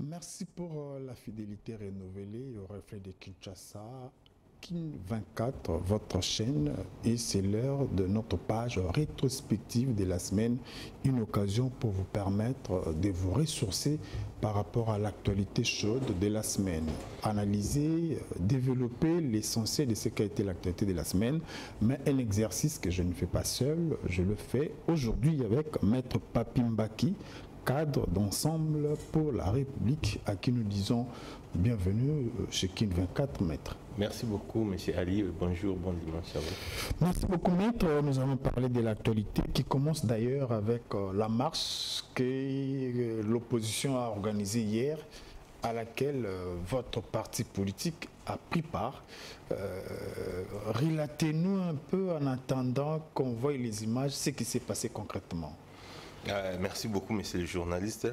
Merci pour la fidélité renouvelée au reflet de Kinshasa. Kin 24, votre chaîne, et c'est l'heure de notre page rétrospective de la semaine, une occasion pour vous permettre de vous ressourcer par rapport à l'actualité chaude de la semaine. Analyser, développer l'essentiel de ce qu'a été l'actualité de la semaine, mais un exercice que je ne fais pas seul, je le fais aujourd'hui avec Maître Papi Mbaki, cadre d'ensemble pour la République, à qui nous disons bienvenue chez Kin 24, Maître. Merci beaucoup, M. Ali. Bonjour, bon dimanche à vous. Merci beaucoup, Maître. Nous allons parler de l'actualité qui commence d'ailleurs avec la marche que l'opposition a organisée hier, à laquelle votre parti politique a pris part. Relatez-nous un peu en attendant qu'on voie les images, ce qui s'est passé concrètement. Merci beaucoup, monsieur le journaliste.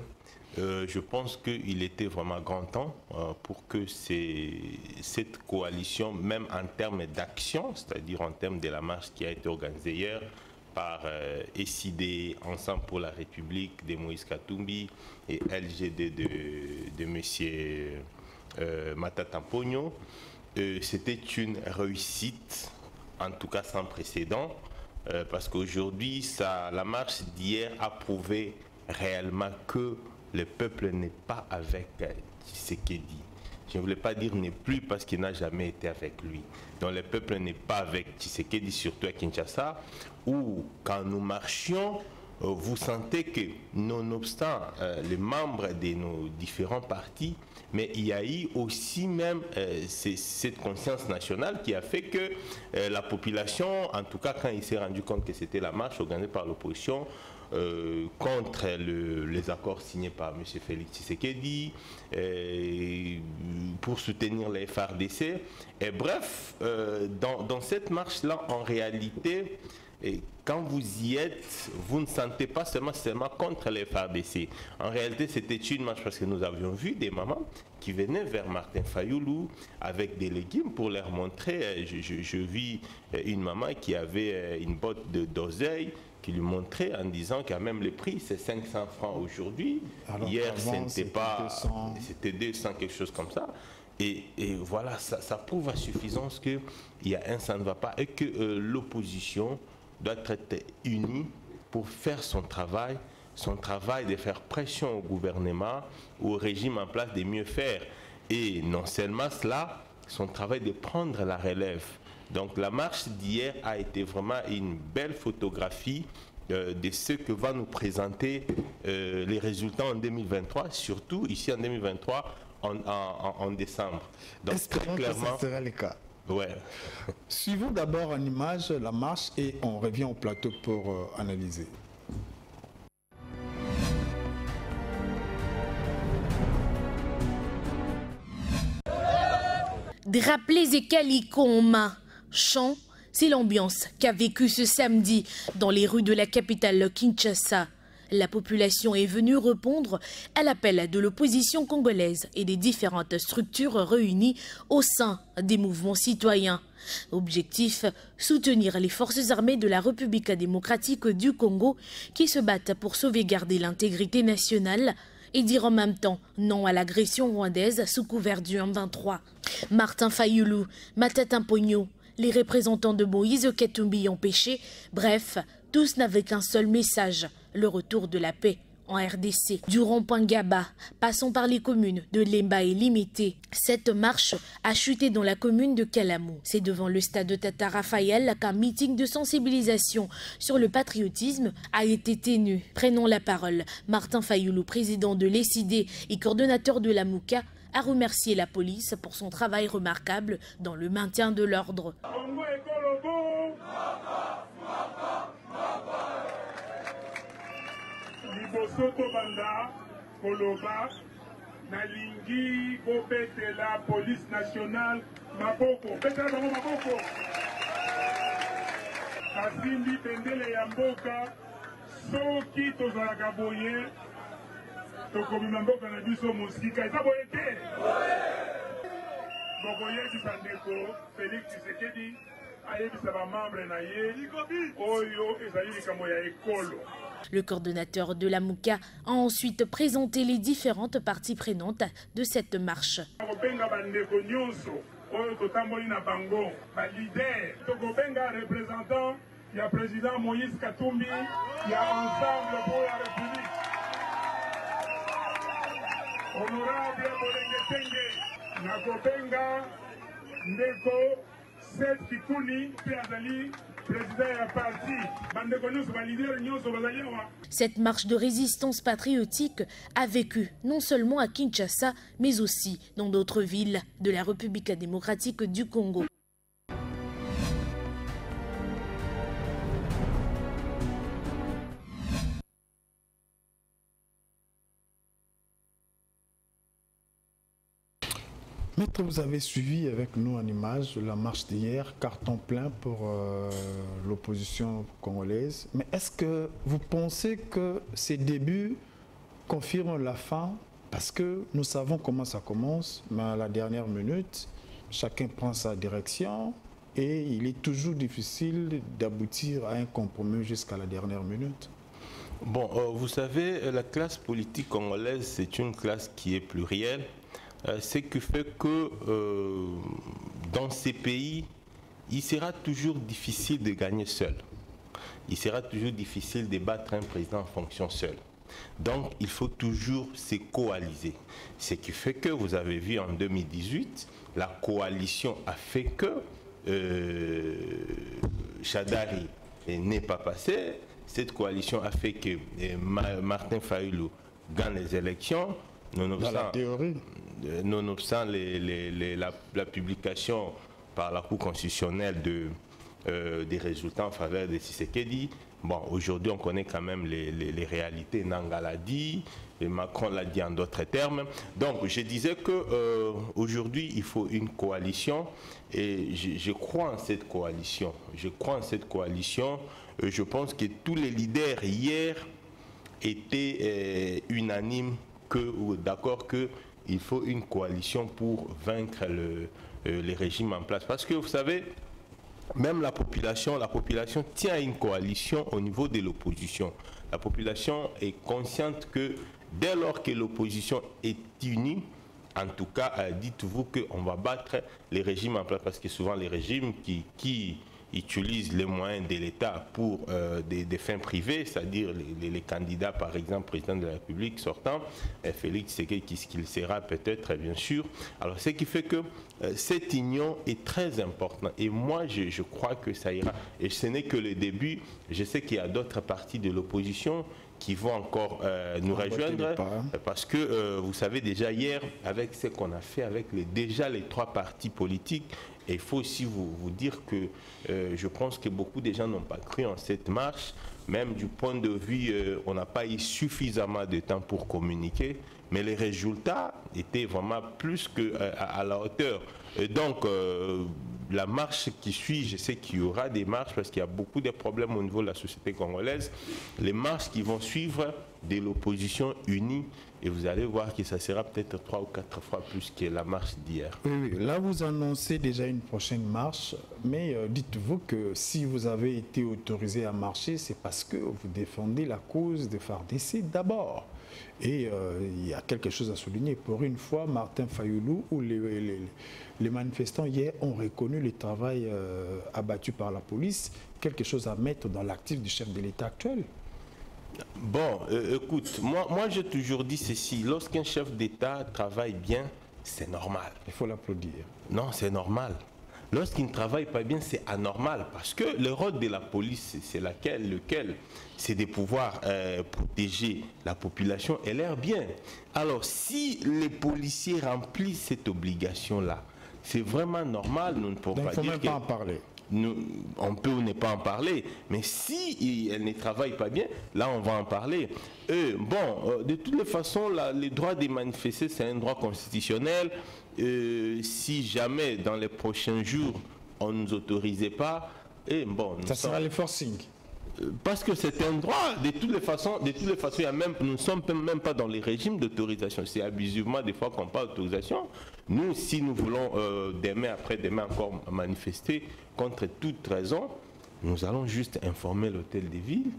Je pense qu'il était vraiment grand temps pour que cette coalition, même en termes d'action, c'est-à-dire en termes de la marche qui a été organisée hier par SID, Ensemble pour la République de Moïse Katumbi et LGD de monsieur Matata Mponyo, c'était une réussite, en tout cas sans précédent. Parce qu'aujourd'hui, la marche d'hier a prouvé réellement que le peuple n'est pas avec Tshisekedi. Je ne voulais pas dire n'est plus parce qu'il n'a jamais été avec lui. Donc le peuple n'est pas avec Tshisekedi, surtout à Kinshasa, où quand nous marchions, vous sentez que, nonobstant les membres de nos différents partis, mais il y a eu aussi même cette conscience nationale qui a fait que la population, en tout cas quand il s'est rendu compte que c'était la marche organisée par l'opposition contre les accords signés par M. Félix Tshisekedi, pour soutenir les FARDC. Et bref, dans cette marche-là, en réalité, et quand vous y êtes, vous ne sentez pas seulement contre les FARDC. En réalité, c'était une marche parce que nous avions vu des mamans qui venaient vers Martin Fayoulou avec des légumes pour leur montrer. Je vis une maman qui avait une botte d'oseille qui lui montrait en disant qu'à même le prix, c'est 500 francs aujourd'hui. Hier, c'était 200, quelque chose comme ça. Et voilà, ça prouve à suffisance qu'il y a ça ne va pas et que l'opposition doit être unie pour faire son travail de faire pression au gouvernement, au régime en place de mieux faire. Et non seulement cela, son travail de prendre la relève. Donc la marche d'hier a été vraiment une belle photographie de ce que va nous présenter les résultats en 2023, surtout ici en 2023, en décembre. Donc espérons très clairement que ce sera le cas. Ouais. Suivons d'abord en image la marche et on revient au plateau pour analyser. Drapeaux et calicombes, chants, c'est l'ambiance qu'a vécu ce samedi dans les rues de la capitale Kinshasa. La population est venue répondre à l'appel de l'opposition congolaise et des différentes structures réunies au sein des mouvements citoyens. Objectif, soutenir les forces armées de la République démocratique du Congo qui se battent pour sauvegarder l'intégrité nationale et dire en même temps non à l'agression rwandaise sous couvert du M23. Martin Fayoulou, Matata Mponyo, les représentants de Moïse Katumbi ont péché, bref, tous n'avaient qu'un seul message, le retour de la paix en RDC. Du rond-point Gaba, passant par les communes de Lemba et Limité, cette marche a chuté dans la commune de Kalamou. C'est devant le stade de Tata Raphaël qu'un meeting de sensibilisation sur le patriotisme a été tenu. Prenons la parole. Martin Fayoulou, président de l'ESID et coordonnateur de la Mouka, a remercié la police pour son travail remarquable dans le maintien de l'ordre. Libosoto banda koloba nalingi bobete la police nationale maboko betela bango maboko kasimbi bendele ya mboka soki tozalaka boye tokobima mboka na biso mosika eza boye te bokoyebisa ndeko Félix Tshisekedi Le coordonnateur de la Mouka a ensuite présenté les différentes parties prenantes de cette marche. Il y a le président Moïse Katumbi, il y a Ensemble pour la République. Honorable Bolenge Tenge, Nakobenga, Ndeko, Seth Kikuni, Piazali, président et la parti. Cette marche de résistance patriotique a vécu non seulement à Kinshasa, mais aussi dans d'autres villes de la République démocratique du Congo. Maître, vous avez suivi avec nous en image la marche d'hier, carton plein pour l'opposition congolaise. Mais est-ce que vous pensez que ces débuts confirment la fin? Parce que nous savons comment ça commence, mais à la dernière minute, chacun prend sa direction et il est toujours difficile d'aboutir à un compromis jusqu'à la dernière minute. Bon, vous savez, la classe politique congolaise, c'est une classe qui est plurielle. Ce qui fait que dans ces pays, il sera toujours difficile de gagner seul. Il sera toujours difficile de battre un président en fonction seul. Donc, il faut toujours se coaliser. Ce qui fait que, vous avez vu en 2018, la coalition a fait que Chadari n'est pas passé. Cette coalition a fait que Martin Fayulu gagne les élections. Dans la théorie. Nonobstant la publication par la Cour constitutionnelle des résultats en faveur de Tshisekedi, bon, aujourd'hui on connaît quand même les réalités. Nanga l'a dit, et Macron l'a dit en d'autres termes. Donc je disais que aujourd'hui il faut une coalition et je crois en cette coalition. Je crois en cette coalition. Je pense que tous les leaders hier étaient unanimes d'accord qu'il faut une coalition pour vaincre les régimes en place. Parce que vous savez, même la population tient à une coalition au niveau de l'opposition. La population est consciente que dès lors que l'opposition est unie, en tout cas, dites-vous qu'on va battre les régimes en place. Parce que souvent les régimes qui utilisent les moyens de l'État pour des fins privées, c'est-à-dire les candidats, par exemple, président de la République sortant, Félix Tshisekedi, qui qu'il sera peut-être, bien sûr. Alors, ce qui fait que cette union est très importante. Et moi, je crois que ça ira. Et ce n'est que le début. Je sais qu'il y a d'autres partis de l'opposition qui vont encore nous rejoindre. Parce que, vous savez, déjà hier, avec ce qu'on a fait avec déjà les 3 partis politiques, et il faut aussi vous dire que je pense que beaucoup de gens n'ont pas cru en cette marche. Même du point de vue, on n'a pas eu suffisamment de temps pour communiquer. Mais les résultats étaient vraiment plus qu'à la hauteur. Et donc, la marche qui suit, je sais qu'il y aura des marches parce qu'il y a beaucoup de problèmes au niveau de la société congolaise. Les marches qui vont suivre de l'opposition unie, et vous allez voir que ça sera peut-être 3 ou 4 fois plus que la marche d'hier. Oui, là vous annoncez déjà une prochaine marche, mais dites-vous que si vous avez été autorisé à marcher, c'est parce que vous défendez la cause de FARDC d'abord. Et il y a quelque chose à souligner. Pour une fois, Martin Fayulu ou les manifestants hier ont reconnu le travail abattu par la police, quelque chose à mettre dans l'actif du chef de l'État actuel. Bon, écoute, moi j'ai toujours dit ceci, lorsqu'un chef d'État travaille bien, c'est normal. Il faut l'applaudir. Non, c'est normal. Lorsqu'il ne travaille pas bien, c'est anormal. Parce que le rôle de la police, c'est lequel c'est de pouvoir protéger la population et l'air bien. Alors, si les policiers remplissent cette obligation-là, c'est vraiment normal. Nous ne pouvons pas dire même pas en parler. On peut ou ne pas en parler, mais si elle ne travaille pas bien, là on va en parler. De toutes les façons, le droit de manifester, c'est un droit constitutionnel. Si jamais dans les prochains jours on ne nous autorisait pas, ça sera le forcing. Parce que c'est un droit, de toutes les façons, nous ne sommes même pas dans les régimes d'autorisation. C'est abusivement des fois qu'on parle d'autorisation. Nous, si nous voulons demain, après-demain encore manifester contre toute raison, nous allons juste informer l'hôtel de ville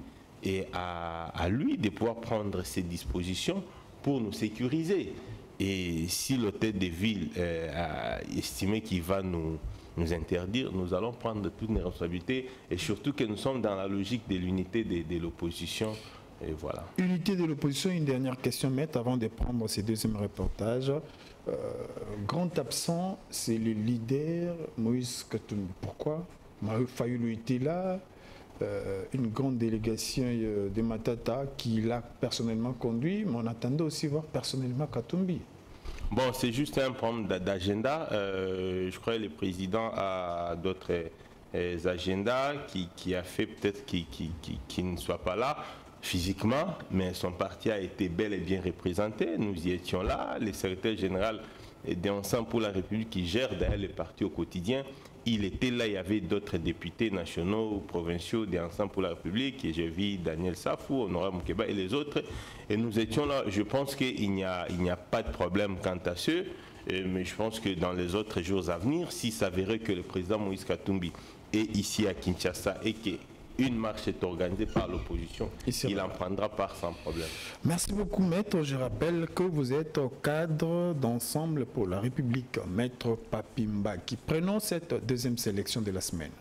et à lui de pouvoir prendre ses dispositions pour nous sécuriser. Et si l'hôtel de ville a estimé qu'il va nous interdire, nous allons prendre toutes nos responsabilités et surtout que nous sommes dans la logique de l'unité de l'opposition. Et voilà. Unité de l'opposition, une dernière question, maître, avant de prendre ce deuxième reportage. Grand absent, c'est le leader Moïse Katumbi. Pourquoi Fayulu était là, une grande délégation de Matata qui l'a personnellement conduit, mais on attendait aussi voir personnellement Katumbi. Bon, c'est juste un problème d'agenda. Je crois que le président a d'autres agendas qui a fait peut-être qu'il ne soit pas là physiquement, mais son parti a été bel et bien représenté. Nous y étions là. Le secrétaire général d'Ensemble pour la République qui gère d'ailleurs le parti au quotidien, il était là. Il y avait d'autres députés nationaux, provinciaux d'Ensemble pour la République, et j'ai vu Daniel Safou, Honorable Moukeba et les autres. Et nous étions là. Je pense qu'il n'y a pas de problème quant à ce, mais je pense que dans les autres jours à venir, s'il s'avérait que le président Moïse Katumbi est ici à Kinshasa et qu'une marche est organisée par l'opposition, il en prendra part sans problème. Merci beaucoup, maître. Je rappelle que vous êtes au cadre d'Ensemble pour la République, maître Papimba, qui prenons cette deuxième sélection de la semaine.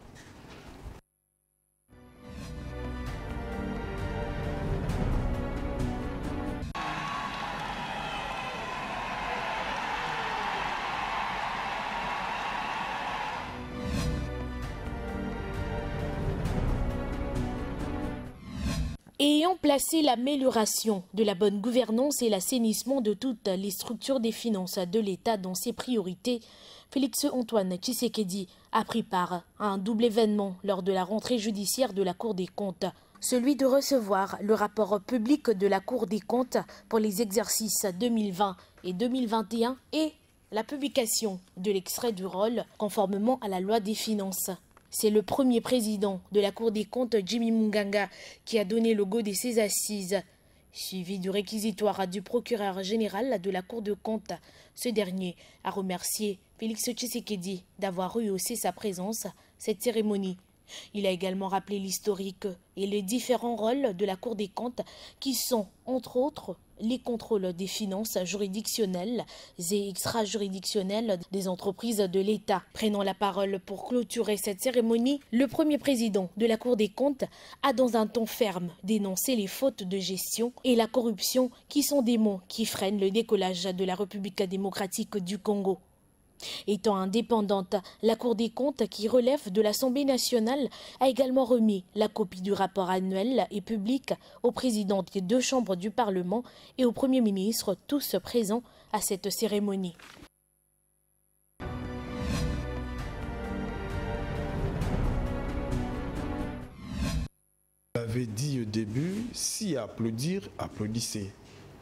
Ayant placé l'amélioration de la bonne gouvernance et l'assainissement de toutes les structures des finances de l'État dans ses priorités, Félix-Antoine Tshisekedi a pris part à un double événement lors de la rentrée judiciaire de la Cour des comptes. Celui de recevoir le rapport public de la Cour des comptes pour les exercices 2020 et 2021 et la publication de l'extrait du rôle conformément à la loi des finances. C'est le premier président de la Cour des comptes, Jimmy Munganga, qui a donné le go de ses assises, suivi du réquisitoire du procureur général de la Cour des comptes. Ce dernier a remercié Félix Tshisekedi d'avoir rehaussé sa présence à cette cérémonie. Il a également rappelé l'historique et les différents rôles de la Cour des comptes qui sont, entre autres, les contrôles des finances juridictionnelles et extra-juridictionnelles des entreprises de l'État. Prenant la parole pour clôturer cette cérémonie, le premier président de la Cour des comptes a dans un ton ferme dénoncé les fautes de gestion et la corruption qui sont des maux qui freinent le décollage de la République démocratique du Congo. Étant indépendante, la Cour des comptes, qui relève de l'Assemblée nationale, a également remis la copie du rapport annuel et public au président des deux chambres du Parlement et au Premier ministre, tous présents à cette cérémonie. Vous avez dit au début, si à applaudir, applaudissez.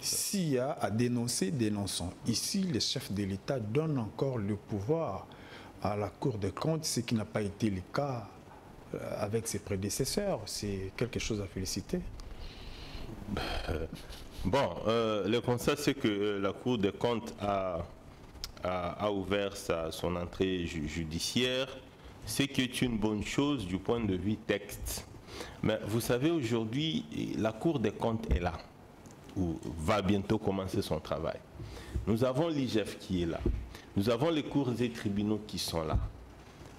S'il y a à dénoncer, dénonçons. Ici, les chefs de l'État donnent encore le pouvoir à la Cour des comptes, ce qui n'a pas été le cas avec ses prédécesseurs. C'est quelque chose à féliciter. Bon, le constat, c'est que la Cour des comptes a ouvert son entrée judiciaire, ce qui est une bonne chose du point de vue texte. Mais vous savez, aujourd'hui, la Cour des comptes est là, ou va bientôt commencer son travail. Nous avons l'IGF qui est là. Nous avons les cours et tribunaux qui sont là.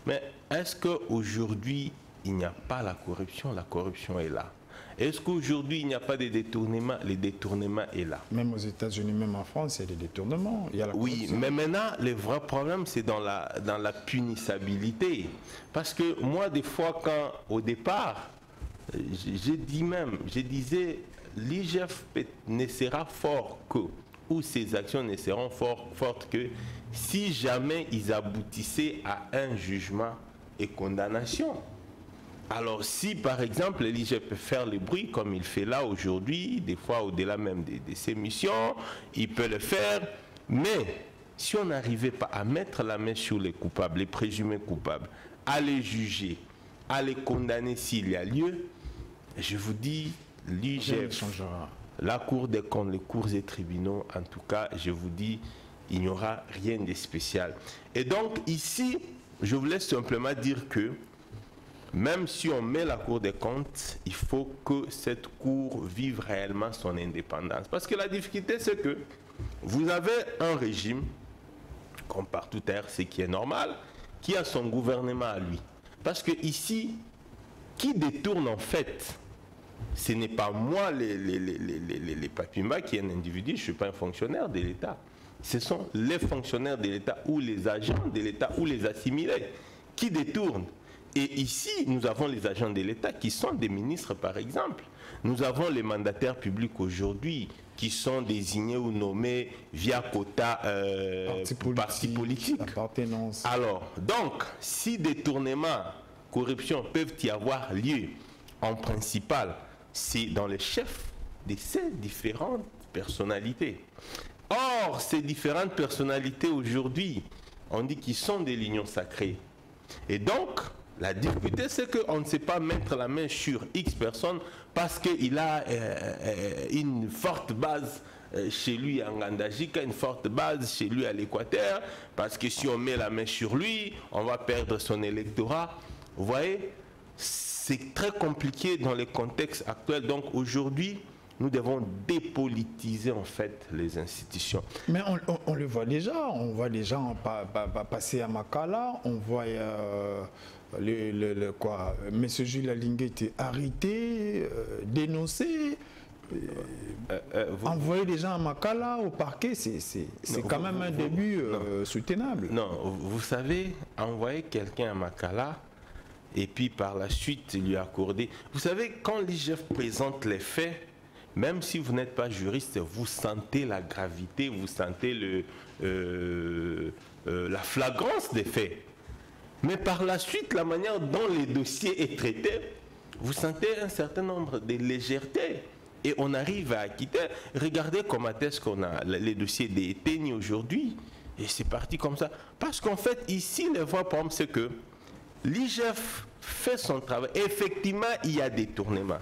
Mais est-ce qu'aujourd'hui, il n'y a pas la corruption? La corruption est là. Est-ce qu'aujourd'hui, il n'y a pas de détournements? Les détournements est là. Même aux États-Unis, même en France, il y a des détournements. Il y a la oui, mais maintenant, le vrai problème, c'est dans la punissabilité. Parce que moi, des fois, au départ, je disais, l'IGF ne sera fort que, ou ses actions ne seront fortes que, si jamais ils aboutissaient à un jugement et condamnation. Alors si par exemple l'IGF peut faire le bruit comme il fait là aujourd'hui, des fois au-delà même de ses missions, il peut le faire, mais si on n'arrivait pas à mettre la main sur les coupables, les présumés coupables, à les juger, à les condamner s'il y a lieu, je vous dis, l'IGF, la Cour des comptes, les cours et tribunaux, en tout cas, je vous dis, il n'y aura rien de spécial. Et donc, ici, je voulais simplement dire que, même si on met la Cour des comptes, il faut que cette Cour vive réellement son indépendance. Parce que la difficulté, c'est que vous avez un régime, comme partout ailleurs, ce qui est normal, qui a son gouvernement à lui. Parce que ici, qui détourne en fait, ce n'est pas moi, les Papimba, qui est un individu, je ne suis pas un fonctionnaire de l'État. Ce sont les fonctionnaires de l'État ou les agents de l'État ou les assimilés qui détournent. Et ici, nous avons les agents de l'État qui sont des ministres, par exemple. Nous avons les mandataires publics aujourd'hui qui sont désignés ou nommés via quota parti politique. Alors, donc, si détournement, corruption peuvent y avoir lieu, en principal, c'est dans les chefs de ces différentes personnalités. Or, ces différentes personnalités aujourd'hui, on dit qu'ils sont des lignons sacrés. Et donc, la difficulté, c'est qu'on ne sait pas mettre la main sur X personnes parce qu'il a une forte base chez lui en Ngandajika, une forte base chez lui à l'Équateur, parce que si on met la main sur lui, on va perdre son électorat. Vous voyez, c'est très compliqué dans les contextes actuels. Donc aujourd'hui, nous devons dépolitiser en fait les institutions. Mais on le voit déjà, on voit les gens passer à Makala, on voit M. Jules Alingue était arrêté, dénoncé, envoyer les gens à Makala, au parquet, c'est quand même un début soutenable. Non, vous savez, envoyer quelqu'un à Makala, et puis par la suite lui accorder... Vous savez, quand l'IGF présente les faits, même si vous n'êtes pas juriste, vous sentez la gravité, vous sentez la flagrance des faits. Mais par la suite, la manière dont les dossiers est traité, vous sentez un certain nombre de légèreté. Et on arrive à acquitter. Regardez comment est-ce qu'on a les dossiers des Téni aujourd'hui. Et c'est parti comme ça. Parce qu'en fait, ici, le vrai problème, c'est que l'IGF fait son travail. Effectivement, il y a des détournements.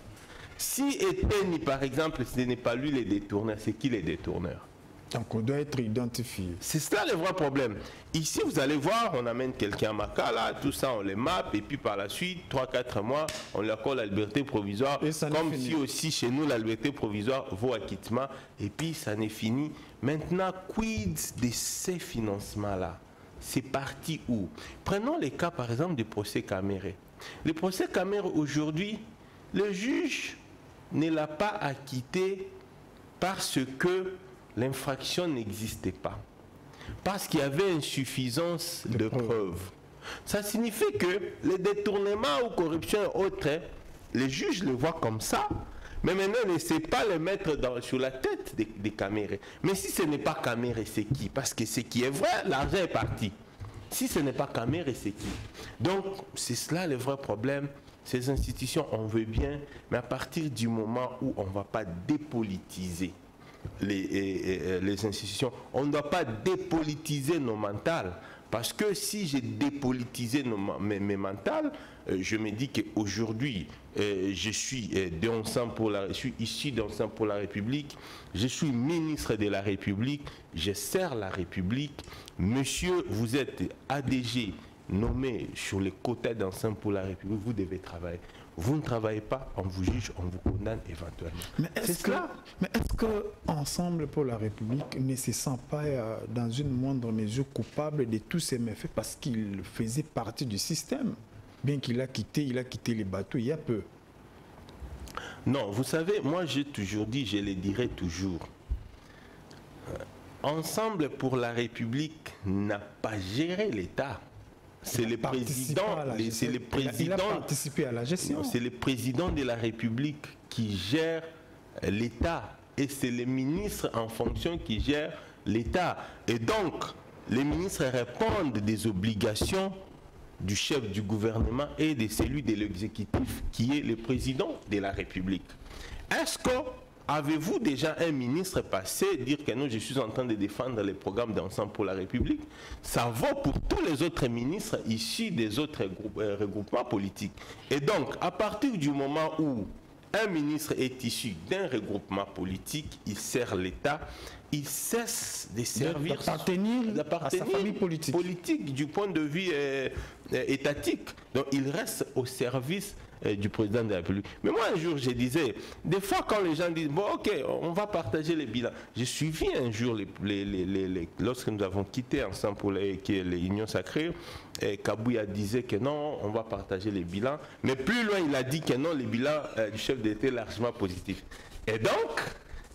Si Eteni, par exemple, ce n'est pas lui les détourneurs, c'est qui les détourneurs? Donc on doit être identifié. C'est ça le vrai problème. Ici, vous allez voir, on amène quelqu'un à Makala, tout ça, on les mappe, et puis par la suite, 3-4 mois, on lui accorde la liberté provisoire. Comme si aussi chez nous, la liberté provisoire vaut acquittement, et puis ça n'est fini. Maintenant, quid de ces financements-là? C'est parti où? Prenons les cas, par exemple, du procès Caméré. Le procès Caméré, aujourd'hui, le juge ne l'a pas acquitté parce que l'infraction n'existait pas. Parce qu'il y avait insuffisance de preuves. Ça signifie que les détournements ou corruption et autres, les juges le voient comme ça, mais maintenant ne sait pas le mettre sur la tête des Camérés. Mais si ce n'est pas Caméré, c'est qui? Parce que ce qui est vrai, l'argent est parti. Si ce n'est pas Caméré, c'est qui? Donc, c'est cela le vrai problème. Ces institutions, on veut bien, mais à partir du moment où on ne va pas dépolitiser les institutions, on ne doit pas dépolitiser nos mentales. Parce que si j'ai dépolitisé mes mentales, je me dis qu'aujourd'hui, je suis issu d'Ensemble pour la République, je suis ministre de la République, je sers la République. Monsieur, vous êtes ADG, nommé sur les quotas d'Ensemble pour la République, vous devez travailler. Vous ne travaillez pas, on vous juge, on vous condamne éventuellement. Mais est-ce que Ensemble pour la République ne se sent pas dans une moindre mesure coupable de tous ces méfaits parce qu'il faisait partie du système? Bien qu'il a quitté les bateaux il y a peu. Non, vous savez, moi j'ai toujours dit, je le dirai toujours. Ensemble pour la République n'a pas géré l'État. C'est le président, il a participé à la gestion. C'est le président de la République qui gère l'État et c'est les ministres en fonction qui gèrent l'État. Et donc, les ministres répondent des obligations du chef du gouvernement et de celui de l'exécutif qui est le président de la République. Est-ce que avez-vous déjà un ministre passé dire que non, je suis en train de défendre les programmes d'Ensemble pour la République? Ça vaut pour tous les autres ministres issus des autres regroupements politiques. Et donc, à partir du moment où un ministre est issu d'un regroupement politique, il sert l'État, il cesse de servir à sa famille politique du point de vue étatique. Donc il reste au service du président de la République. Mais moi un jour je disais, des fois quand les gens disent bon ok on va partager les bilans, j'ai suivi un jour lorsque nous avons quitté ensemble pour les Unions Sacrées, Kabouya disait que non on va partager les bilans, mais plus loin il a dit que non, les bilans du chef d'État largement positifs. Et donc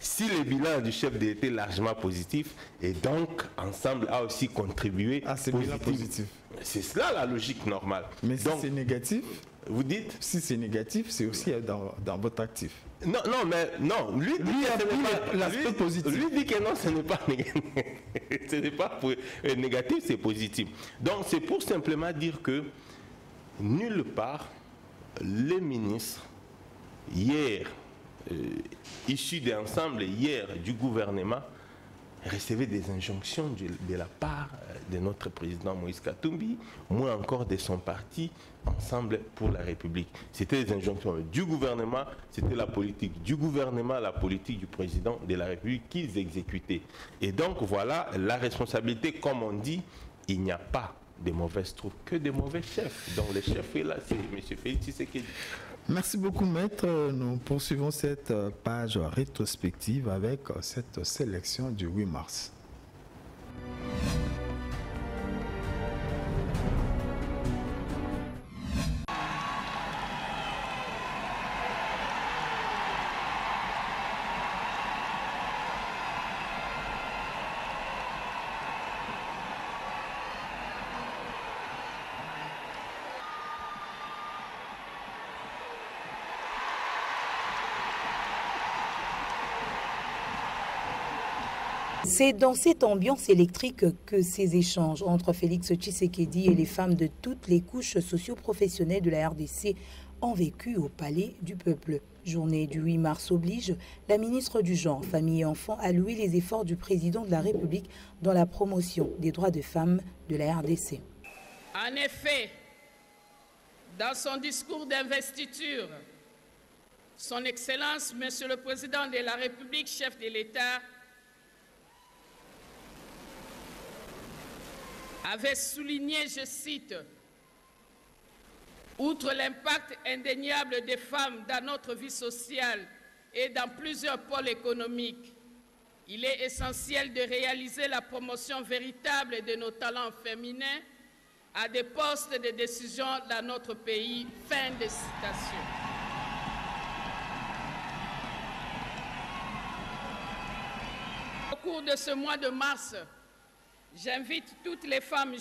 si le bilan du chef d'État est largement positif, et donc ensemble a aussi contribué à ce bilan positif. C'est cela la logique normale. Mais si c'est négatif, vous dites? Si c'est négatif, c'est aussi dans votre actif. Non, mais non, lui a l'aspect positif. Lui dit que non, ce n'est pas négatif. Ce n'est pas négatif, c'est positif. Donc c'est pour simplement dire que nulle part, les ministres, hier, issus d'ensemble, hier, du gouvernement, recevaient des injonctions de la part de notre président Moïse Katumbi, moins encore de son parti, Ensemble pour la République. C'était des injonctions du gouvernement, c'était la politique du gouvernement, la politique du président de la République qu'ils exécutaient. Et donc voilà, la responsabilité, comme on dit, il n'y a pas de mauvaises troupes, que de mauvais chefs. Donc le chef est là, c'est M. Félix Tshisekedi. Merci beaucoup, maître. Nous poursuivons cette page rétrospective avec cette sélection du 8 mars. C'est dans cette ambiance électrique que ces échanges entre Félix Tshisekedi et les femmes de toutes les couches socio-professionnelles de la RDC ont vécu au Palais du Peuple. Journée du 8 mars oblige, la ministre du Genre, Famille et Enfants a loué les efforts du président de la République dans la promotion des droits des femmes de la RDC. En effet, dans son discours d'investiture, Son Excellence, Monsieur le Président de la République, chef de l'État, avait souligné, je cite, « Outre l'impact indéniable des femmes dans notre vie sociale et dans plusieurs pôles économiques, il est essentiel de réaliser la promotion véritable de nos talents féminins à des postes de décision dans notre pays. » Fin de citation. Au cours de ce mois de mars, j'invite toutes les femmes,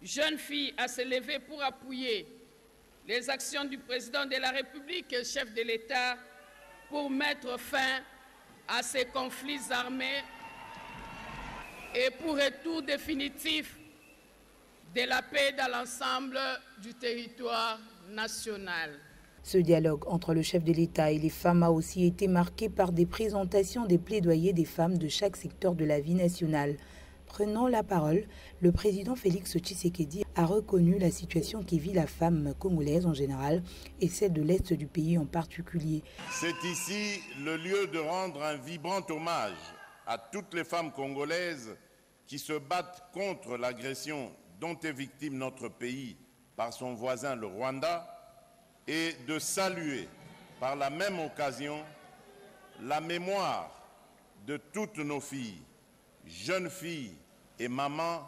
jeunes filles, à se lever pour appuyer les actions du président de la République et chef de l'État pour mettre fin à ces conflits armés et pour retour définitif de la paix dans l'ensemble du territoire national. Ce dialogue entre le chef de l'État et les femmes a aussi été marqué par des présentations des plaidoyers des femmes de chaque secteur de la vie nationale. Prenant la parole, le président Félix Tshisekedi a reconnu la situation qui vit la femme congolaise en général et celle de l'Est du pays en particulier. C'est ici le lieu de rendre un vibrant hommage à toutes les femmes congolaises qui se battent contre l'agression dont est victime notre pays par son voisin le Rwanda et de saluer par la même occasion la mémoire de toutes nos filles, jeunes filles et mamans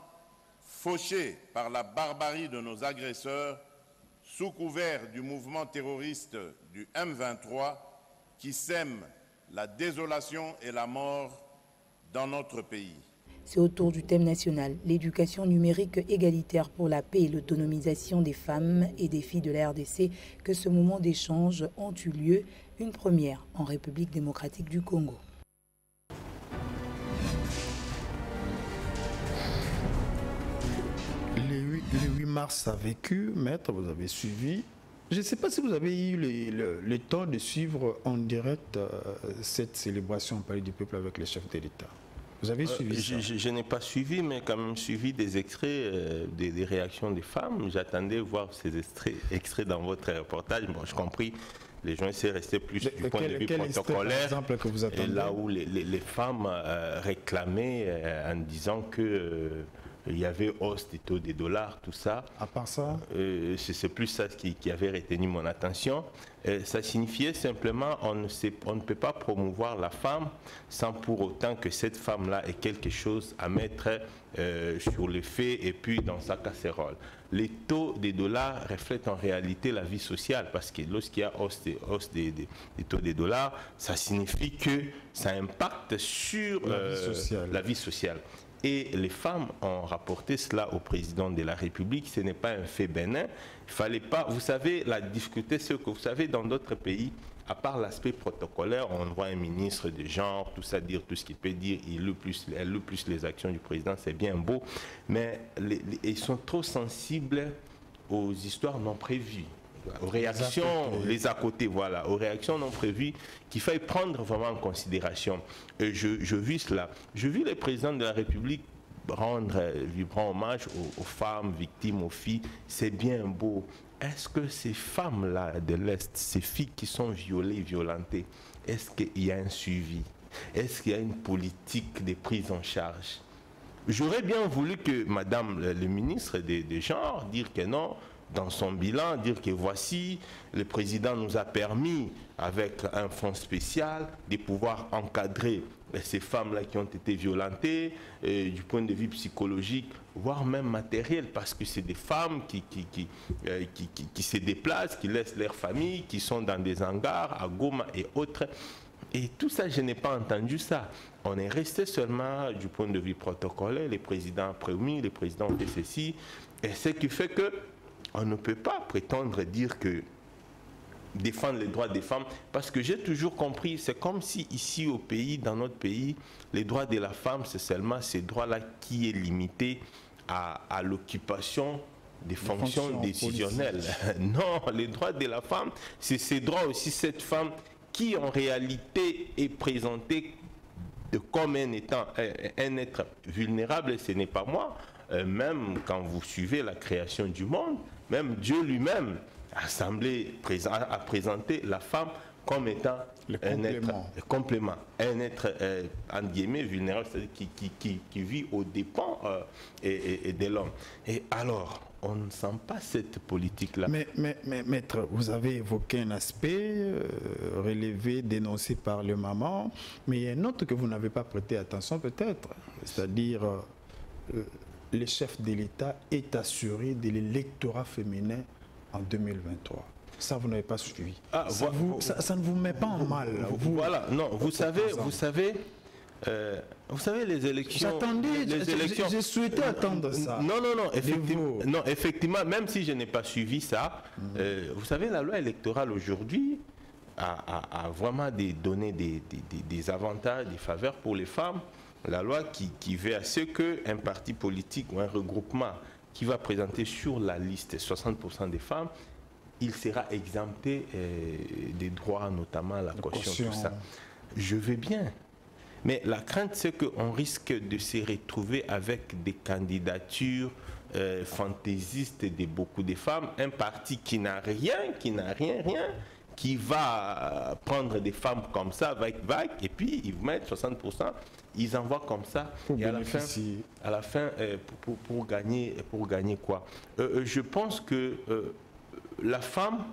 fauchées par la barbarie de nos agresseurs sous couvert du mouvement terroriste du M23 qui sème la désolation et la mort dans notre pays. C'est autour du thème national, l'éducation numérique égalitaire pour la paix et l'autonomisation des femmes et des filles de la RDC, que ce moment d'échange ont eu lieu, une première en République démocratique du Congo. Le 8 mars a vécu, maître, vous avez suivi. Je ne sais pas si vous avez eu le temps de suivre en direct cette célébration au Palais du Peuple avec les chefs de l'État. Vous avez suivi ça? Je n'ai pas suivi, mais quand même suivi des extraits des réactions des femmes. J'attendais voir ces extraits dans votre reportage. Bon, j'ai compris Les gens essaient de rester plus du point de vue protocolaire. Exemple que vous attendez? Et là où les femmes réclamaient en disant que il y avait hausse des taux des dollars, tout ça. À part ça, c'est plus ça qui avait retenu mon attention. Ça signifiait simplement on ne peut pas promouvoir la femme sans pour autant que cette femme-là ait quelque chose à mettre sur le feu et puis dans sa casserole. Les taux des dollars reflètent en réalité la vie sociale parce que lorsqu'il y a hausse des taux des dollars, ça signifie que ça impacte sur la vie sociale. Et les femmes ont rapporté cela au président de la République. Ce n'est pas un fait bénin. Il fallait pas. Vous savez, la difficulté, c'est que vous savez, dans d'autres pays, à part l'aspect protocolaire, on voit un ministre de genre, tout ça, dire tout ce qu'il peut dire, elle loue plus les actions du président, c'est bien beau. Mais ils sont trop sensibles aux histoires non prévues. Aux réactions, les à côté, voilà, aux réactions non prévues qu'il faille prendre vraiment en considération. Et je vis cela. Je vis le président de la République rendre vibrant hommage aux femmes victimes, aux filles. C'est bien beau. Est-ce que ces femmes-là de l'Est, ces filles qui sont violées, violentées, est-ce qu'il y a un suivi? Est-ce qu'il y a une politique de prise en charge? J'aurais bien voulu que Madame le ministre des Genres dire que non, dans son bilan, dire que voici, le président nous a permis, avec un fonds spécial, de pouvoir encadrer ces femmes-là qui ont été violentées, du point de vue psychologique, voire même matériel, parce que c'est des femmes qui se déplacent, qui laissent leur famille, qui sont dans des hangars, à Goma et autres. Et tout ça, je n'ai pas entendu ça. On est resté seulement du point de vue protocolaire, le président a promis, le président fait ceci, et ce qui fait que on ne peut pas prétendre dire que défendre les droits des femmes, parce que j'ai toujours compris, c'est comme si ici au pays, dans notre pays, les droits de la femme, c'est seulement ces droits-là qui est limité à l'occupation des fonctions décisionnelles. Non, les droits de la femme, c'est ces droits aussi, cette femme qui en réalité est présentée comme un être vulnérable, et ce n'est pas moi. Même quand vous suivez la création du monde, même Dieu lui-même a présenté la femme comme étant un être complément, un être en guillemets vulnérable, c'est-à-dire qui vit aux dépens de l'homme. Et alors, on ne sent pas cette politique-là. Mais maître, vous avez évoqué un aspect relevé, dénoncé par le maman, mais il y a un autre que vous n'avez pas prêté attention peut-être, c'est-à-dire le chef de l'État est assuré de l'électorat féminin en 2023. Ça, vous n'avez pas suivi. Ah, ça ne vous met pas en mal. Voilà, non, vous savez, les élections... J'attendais, j'ai souhaité attendre ça. Non, effectivement, même si je n'ai pas suivi ça, vous savez, la loi électorale aujourd'hui a vraiment donné des avantages, des faveurs pour les femmes. La loi qui veut à ce qu'un parti politique ou un regroupement qui va présenter sur la liste 60% des femmes, il sera exempté des droits, notamment la caution, tout ça. Je veux bien. Mais la crainte, c'est qu'on risque de se retrouver avec des candidatures fantaisistes de beaucoup de femmes, un parti qui n'a rien, qui va prendre des femmes comme ça, vague, et puis ils vous mettent 60%, ils envoient comme ça, et à la fin pour gagner quoi? Je pense que la femme,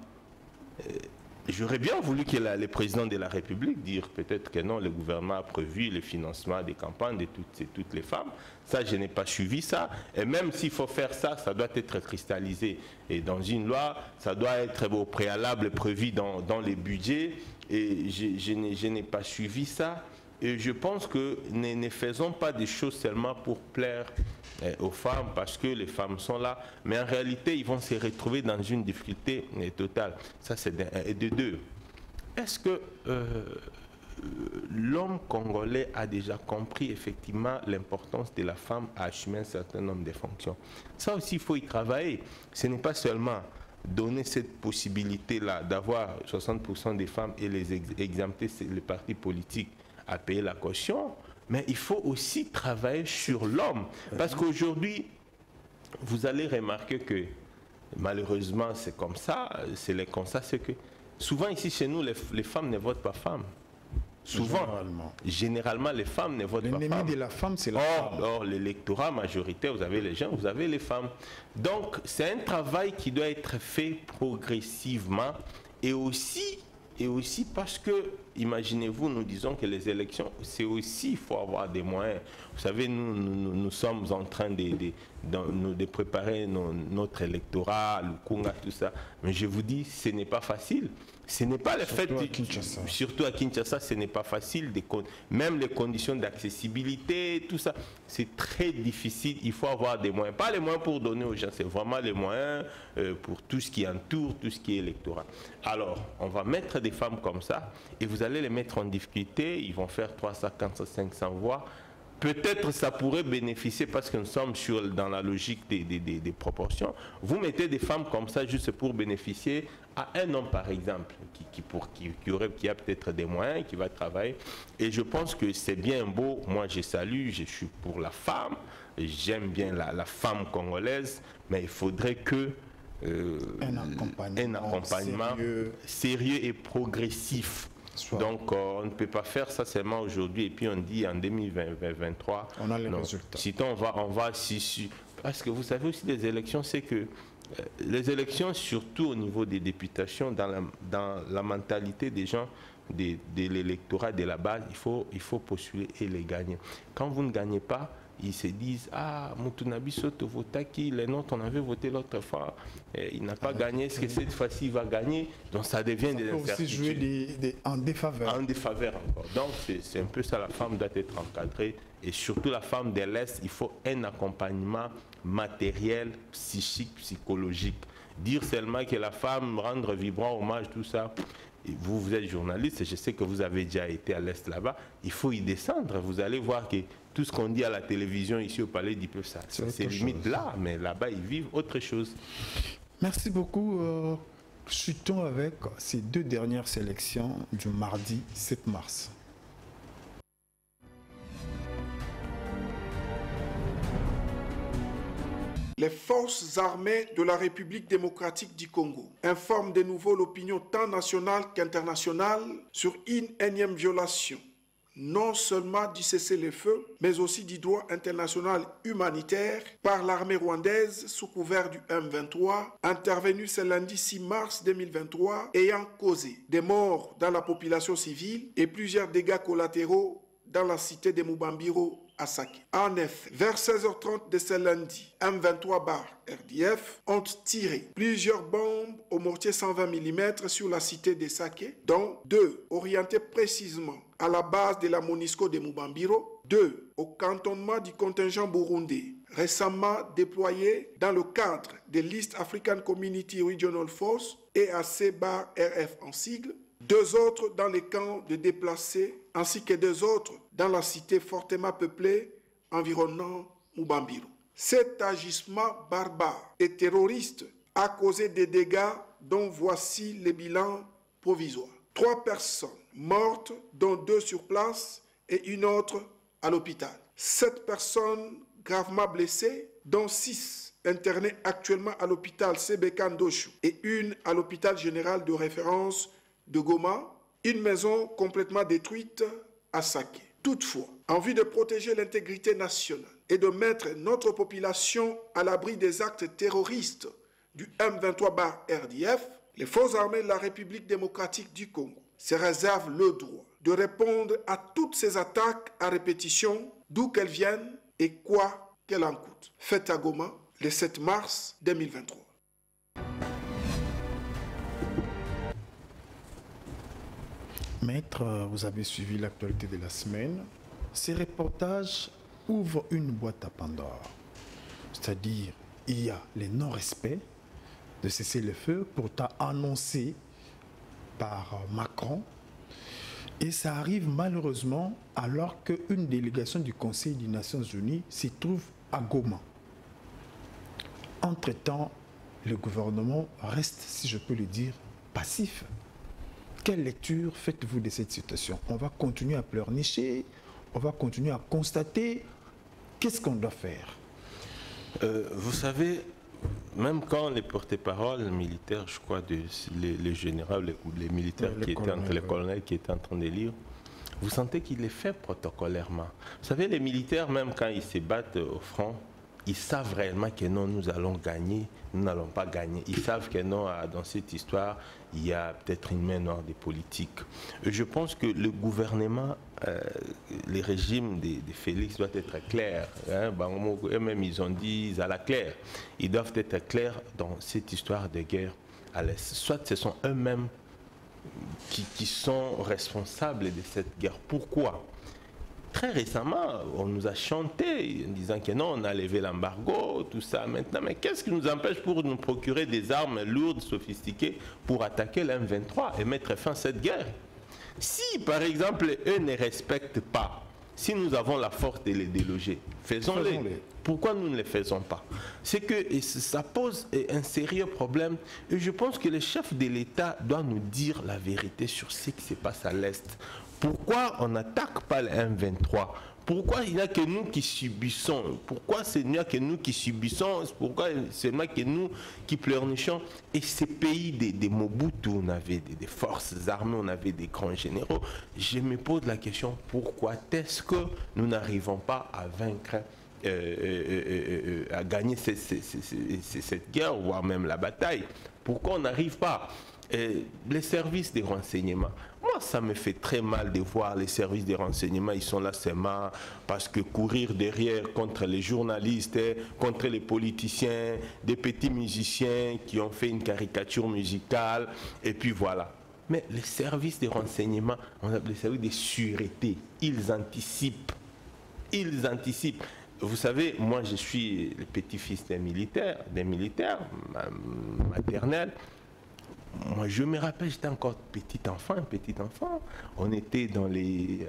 j'aurais bien voulu que le président de la République dire peut-être que non, le gouvernement a prévu le financement des campagnes de toutes les femmes. Ça, je n'ai pas suivi ça. Et même s'il faut faire ça, ça doit être cristallisé. Et dans une loi, ça doit être au préalable prévu dans les budgets. Et je n'ai pas suivi ça. Et je pense que ne faisons pas des choses seulement pour plaire aux femmes, parce que les femmes sont là. Mais en réalité, ils vont se retrouver dans une difficulté totale. Ça, c'est de deux. Est-ce que l'homme congolais a déjà compris effectivement l'importance de la femme à assumer un certain nombre de fonctions? Ça aussi, il faut y travailler. Ce n'est pas seulement donner cette possibilité-là d'avoir 60% des femmes et les exempter les partis politiques à payer la caution, mais il faut aussi travailler sur l'homme. Parce qu'aujourd'hui, vous allez remarquer que malheureusement c'est comme ça, c'est que Souvent ici chez nous, les femmes ne votent pas femmes. Souvent, généralement, les femmes ne votent pas femmes. L'ennemi de la femme, c'est la femme. Or, l'électorat majoritaire, vous avez les gens, vous avez les femmes. Donc, c'est un travail qui doit être fait progressivement et aussi parce que, imaginez-vous, nous disons que les élections, c'est aussi, il faut avoir des moyens. Vous savez, nous sommes en train de préparer notre électorat, le Kunga, tout ça. Mais je vous dis, ce n'est pas facile. Ce n'est pas le fait, surtout à Kinshasa, ce n'est pas facile, même les conditions d'accessibilité, tout ça, c'est très difficile, il faut avoir des moyens. Pas les moyens pour donner aux gens, c'est vraiment les moyens pour tout ce qui entoure, tout ce qui est électoral. Alors, on va mettre des femmes comme ça, et vous allez les mettre en difficulté, ils vont faire 300, 400, 500 voix. Peut-être ça pourrait bénéficier parce que nous sommes dans la logique des proportions. Vous mettez des femmes comme ça juste pour bénéficier à un homme par exemple qui a peut-être des moyens, qui va travailler. Et je pense que c'est bien beau. Moi je salue, je suis pour la femme. J'aime bien la femme congolaise, mais il faudrait que un accompagnement sérieux et progressif. Donc on ne peut pas faire ça seulement aujourd'hui et puis on dit en 2023 on a les résultats. Sinon on va parce que vous savez aussi les élections, c'est que les élections, surtout au niveau des députations, dans la mentalité des gens de l'électorat de la base, il faut postuler et les gagner. Quand vous ne gagnez pas, ils se disent, ah, Mutunabi Soto Votaki, les nôtres, on avait voté l'autre fois, il n'a pas gagné, est-ce que cette fois-ci il va gagner? Donc ça devient des incertitudes. Ça peut aussi jouer en défaveur. En défaveur encore. Donc c'est un peu ça, la femme doit être encadrée, et surtout la femme de l'Est, il faut un accompagnement matériel, psychique, psychologique. Dire seulement que la femme, rendre vibrant hommage, tout ça. Vous êtes journaliste, et je sais que vous avez déjà été à l'Est là-bas, il faut y descendre. Vous allez voir que tout ce qu'on dit à la télévision ici au Palais du Peuple, c'est limite là, mais là-bas, ils vivent autre chose. Merci beaucoup. Chutons avec ces deux dernières sélections du mardi 7 mars. Les forces armées de la République démocratique du Congo informent de nouveau l'opinion tant nationale qu'internationale sur une énième violation, non seulement du cessez-le-feu, mais aussi du droit international humanitaire par l'armée rwandaise sous couvert du M23, intervenue ce lundi 6 mars 2023, ayant causé des morts dans la population civile et plusieurs dégâts collatéraux dans la cité de Mubambiro à Sake. En effet, vers 16h30 de ce lundi, M23/RDF ont tiré plusieurs bombes au mortier 120 mm sur la cité de Sake, dont 2 orientées précisément à la base de la MONUSCO de Mubambiro, 2 au cantonnement du contingent burundais, récemment déployé dans le cadre de l'East African Community Regional Force, EAC/RF en sigle, 2 autres dans les camps de déplacés, ainsi que 2 autres dans la cité fortement peuplée environnant Mubambiro. Cet agissement barbare et terroriste a causé des dégâts dont voici les bilans provisoires. 3 personnes mortes, dont 2 sur place et une autre à l'hôpital. 7 personnes gravement blessées, dont 6 internées actuellement à l'hôpital Sebeka Ndoshu et une à l'hôpital général de référence de Goma, une maison complètement détruite à Sake. Toutefois, en vue de protéger l'intégrité nationale et de mettre notre population à l'abri des actes terroristes du M23/RDF, les forces armées de la République démocratique du Congo se réservent le droit de répondre à toutes ces attaques à répétition, d'où qu'elles viennent et quoi qu'elles en coûtent. Faites à Goma le 7 mars 2023. Maître, vous avez suivi l'actualité de la semaine. Ces reportages ouvrent une boîte à Pandore. C'est-à-dire, il y a les non-respects de cessez-le-feu, pourtant annoncé par Macron. Et ça arrive malheureusement alors qu'une délégation du Conseil des Nations Unies s'y trouve à Goma. Entre-temps, le gouvernement reste, si je peux le dire, passif. Quelle lecture faites-vous de cette situation? On va continuer à pleurnicher, on va continuer à constater. Qu'est-ce qu'on doit faire? Vous savez, même quand les porte-paroles militaires, je crois, les généraux, les militaires qui étaient les colonels qui étaient en train de lire, vous sentez qu'il est fait protocolairement. Vous savez, les militaires, même quand ils se battent au front, ils savent réellement que non, nous allons gagner, nous n'allons pas gagner. Ils savent que non, dans cette histoire, il y a peut-être une main noire des politiques. Je pense que le gouvernement, les régimes de Félix doivent être clairs. Hein? Eux-mêmes, ils ont dit, ils à la claire. Ils doivent être clairs dans cette histoire de guerre à l'Est. Soit ce sont eux-mêmes qui sont responsables de cette guerre. Pourquoi ? Très récemment, on nous a chanté en disant que non, on a levé l'embargo, tout ça maintenant. Mais qu'est-ce qui nous empêche pour nous procurer des armes lourdes, sophistiquées, pour attaquer l'M23 et mettre fin à cette guerre? Si, par exemple, eux ne respectent pas, si nous avons la force de les déloger, faisons-les. Pourquoi nous ne les faisons pas? C'est que ça pose un sérieux problème. Et je pense que le chef de l'État doit nous dire la vérité sur ce qui se passe à l'Est. Pourquoi on n'attaque pas le M23? Pourquoi il n'y a que nous qui subissons? Pourquoi il n'y a que nous qui subissons? Pourquoi c'est moi que nous qui pleurnichons? Et ces pays des Mobutu, on avait des forces armées, on avait des grands généraux. Je me pose la question, pourquoi est-ce que nous n'arrivons pas à vaincre, à gagner cette guerre, voire même la bataille? Pourquoi on n'arrive pas? Les services de renseignement. Moi, ça me fait très mal de voir les services de renseignement, ils sont là seulement parce que courir derrière contre les journalistes, contre les politiciens, des petits musiciens qui ont fait une caricature musicale, et puis voilà. Mais les services de renseignement, on appelle les services de sûreté, ils anticipent. Ils anticipent. Vous savez, moi, je suis le petit-fils des militaires maternels. Moi, je me rappelle, j'étais encore petit enfant. On était dans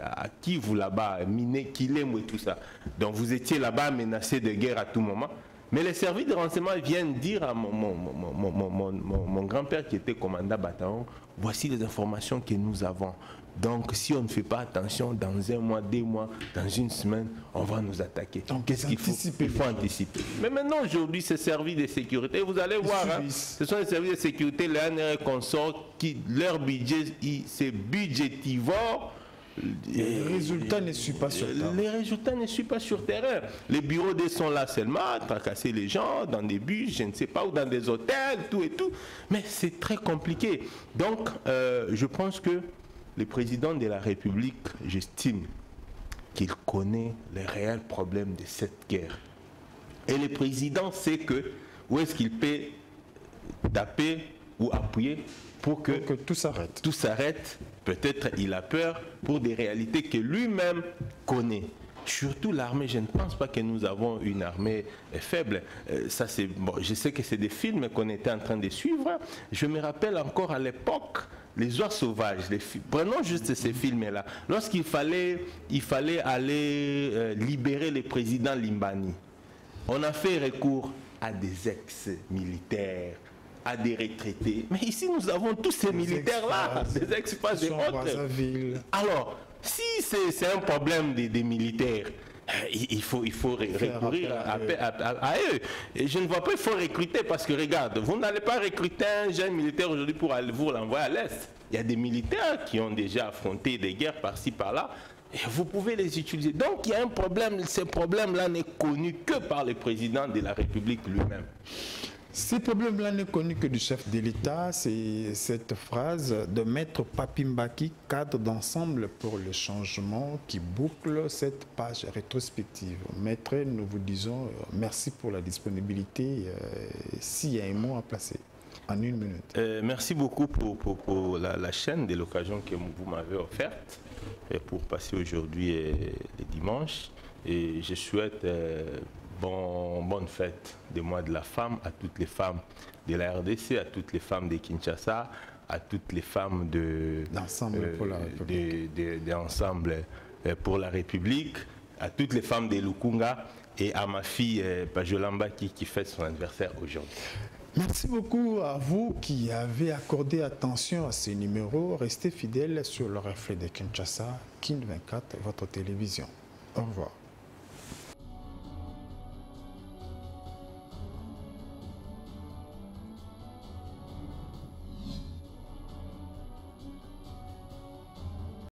à Kivu là-bas, Miné, Kilem et tout ça. Donc vous étiez là-bas menacé de guerre à tout moment. Mais les services de renseignement viennent dire à mon grand-père qui était commandant bataillon, voici les informations que nous avons. Donc si on ne fait pas attention, dans 1 mois, 2 mois, dans 1 semaine, on va nous attaquer. Qu'est-ce qu'il faut? Il faut anticiper. Mais maintenant, aujourd'hui, ces services de sécurité, vous allez voir, hein, ce sont les services de sécurité, les ANR consorts, qui leur budget, c'est budgétivore. Les résultats ne suivent pas sur terrain. Les résultats ne suivent pas sur terrain. Les bureaux D sont là seulement, tracasser les gens dans des bus, je ne sais pas, ou dans des hôtels, tout et tout. Mais c'est très compliqué. Donc, je pense que le président de la République, j'estime qu'il connaît les réels problèmes de cette guerre. Et le président sait que où est-ce qu'il peut taper ou appuyer pour que tout s'arrête. Tout s'arrête. Peut-être il a peur pour des réalités que lui-même connaît. Surtout l'armée, je ne pense pas que nous avons une armée faible. Ça, c'est bon, je sais que c'est des films qu'on était en train de suivre. Je me rappelle encore à l'époque, les oies sauvages. Prenons juste ces films-là. Lorsqu'il fallait aller libérer le président Limbani, on a fait recours à des ex-militaires, à des retraités. Mais ici, nous avons tous ces militaires-là, des ex-phases et autres. Alors, si c'est un problème des militaires, il faut recourir à eux. Et je ne vois pas, il faut recruter parce que, regarde, vous n'allez pas recruter un jeune militaire aujourd'hui pour vous l'envoyer à l'Est. Il y a des militaires qui ont déjà affronté des guerres par-ci, par-là. Et vous pouvez les utiliser. Donc, il y a un problème. Ce problème-là n'est connu que par le président de la République lui-même. Ce problème-là n'est connu que du chef de l'État. C'est cette phrase de Maître Papi Mbaki, cadre d'ensemble pour le changement, qui boucle cette page rétrospective. Maître, nous vous disons merci pour la disponibilité. S'il y a un mot à placer, en 1 minute. Merci beaucoup pour la chaîne de l'occasion que vous m'avez offerte pour passer aujourd'hui le dimanche. Et je souhaite bonne fête des mois de la femme à toutes les femmes de la RDC, à toutes les femmes de Kinshasa, à toutes les femmes d'ensemble pour la République, à toutes les femmes de Lukunga et à ma fille Pajolamba qui fête son anniversaire aujourd'hui. Merci beaucoup à vous qui avez accordé attention à ces numéros. Restez fidèles sur le reflet de Kinshasa, Kin 24, votre télévision. Au revoir.